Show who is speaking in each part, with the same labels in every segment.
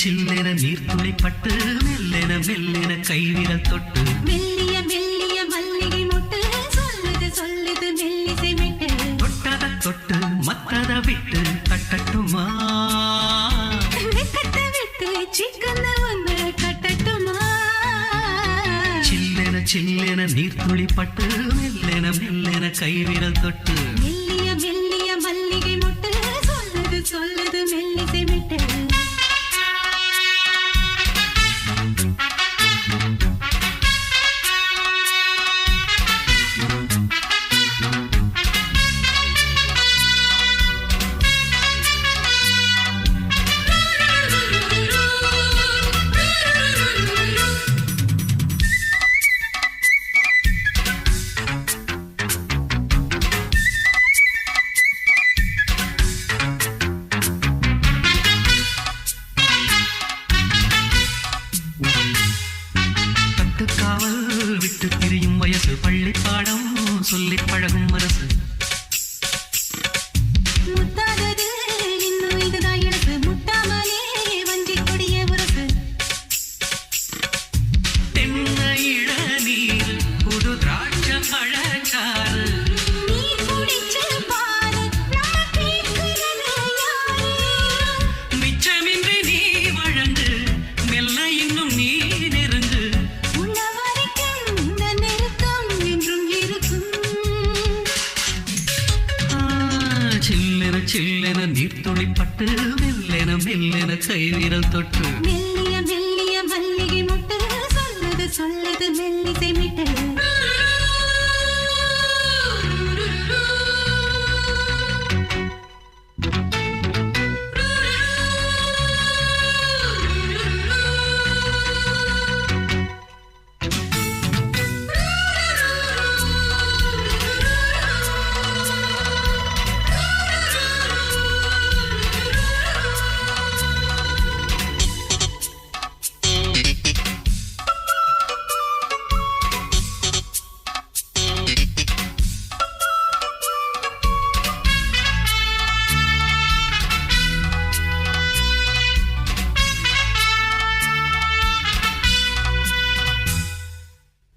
Speaker 1: சில்லென நீர்த்துளி பட்டு மெல்லென மெல்லென கைவிரல் தொட்டு
Speaker 2: மெல்லிய மெல்லிய மல்லிகை மொட்டு சொல்லுது சொல்லுது மெல்லிசை விட்டு
Speaker 1: தொட்டத தொட்டு மத்தத விட்டு கட்டட்டுமா
Speaker 2: வெக்கத்தை விட்டு சிக்கன ஒன்று கட்டட்டுமா
Speaker 1: சில்லென சில்லென நீர்த்துளி பட்டு மெல்லென மெல்லென கைவிரல் தொட்டு
Speaker 2: மெல்லிய மெல்லிய மல்லிகை மொட்டு சொல்லுது சொல்லுது மெல்லிசை விட்டு
Speaker 1: காவல் விட்டு திரியும் வயசு பள்ளி பாடம் சொல்லி பழகும் அரசு
Speaker 2: முத்தாதது இன்னும் இதுதான் எனக்கு முட்டாமலே வஞ்சி கொடிய உரசு
Speaker 1: தென்னை இளநீர் புது திராட்சை பழச்சாறு
Speaker 2: நீ குடிச்சு பாரு நம்ம கேட்கிறது யாரு
Speaker 1: மிச்சமின்றி நீ வழங்கு மெல்ல இன்னும் நீ நெருங்கு
Speaker 2: உள்ள வரைக்கும் இந்த நெருக்கம் என்றும் இருக்கும்
Speaker 1: சில்லென சில்லென நீர்த்துளி பட்டு மெல்லென மெல்லென கைவிரல் தொட்டு
Speaker 2: மெல்லிய மெல்லிய மல்லிகை மொட்டு சொல்லுது சொல்லுது மெல்லிசை மிட்டு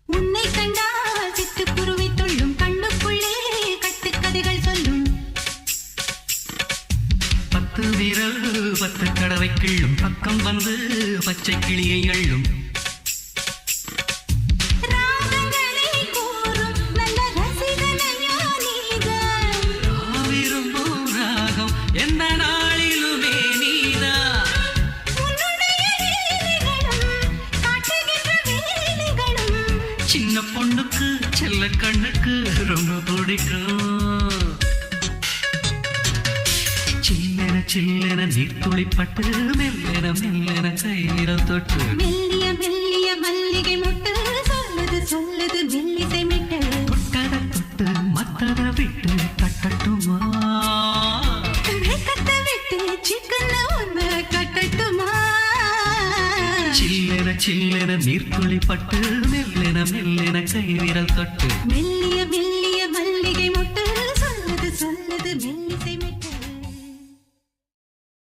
Speaker 2: உன்னை கண்டால் சிட்டுக்குருவி துள்ளும் கண்ணுக்குள்ளே கட்டுக்கதைகள் சொல்லும்
Speaker 1: 10 விரல் 10 கடவை கிள்ளும் பக்கம் வந்து பச்சை கிளியை அள்ளும்
Speaker 2: ராகங்களை கூறும் நல்ல ரசிகனையா நீதான்
Speaker 1: விரும்பும் ராகம் எந்த நாளிலுமே நீதான்
Speaker 2: உன்னுடைய வேலைகளும் காட்டுகின்ற வேலைகளும்
Speaker 1: சின்ன பொண்ணுக்கு செல்ல கண்ணுக்கு ரொம்ப பிடிக்கும் சில்லென சில்லென நீர்த்துளி பட்டு மெல்லென மெல்லென கைவிரல் தொட்டு
Speaker 2: மெல்லிய மெல்லிய மல்லிகை மொட்டு சொல்லுது சொல்லுது மெல்லிசை மிட்டு
Speaker 1: தொட்டத தொட்டு மத்தத விட்டு கட்டட்டுமா
Speaker 2: வெக்கத்தை விட்டு சிக்கன ஒன்று கட்டட்டுமா
Speaker 1: சில்லென சில்லென நீர்த்துளி பட்டு மெல்லென மெல்லென கைவிரல் தொட்டு
Speaker 2: மெல்லிய மெல்லிய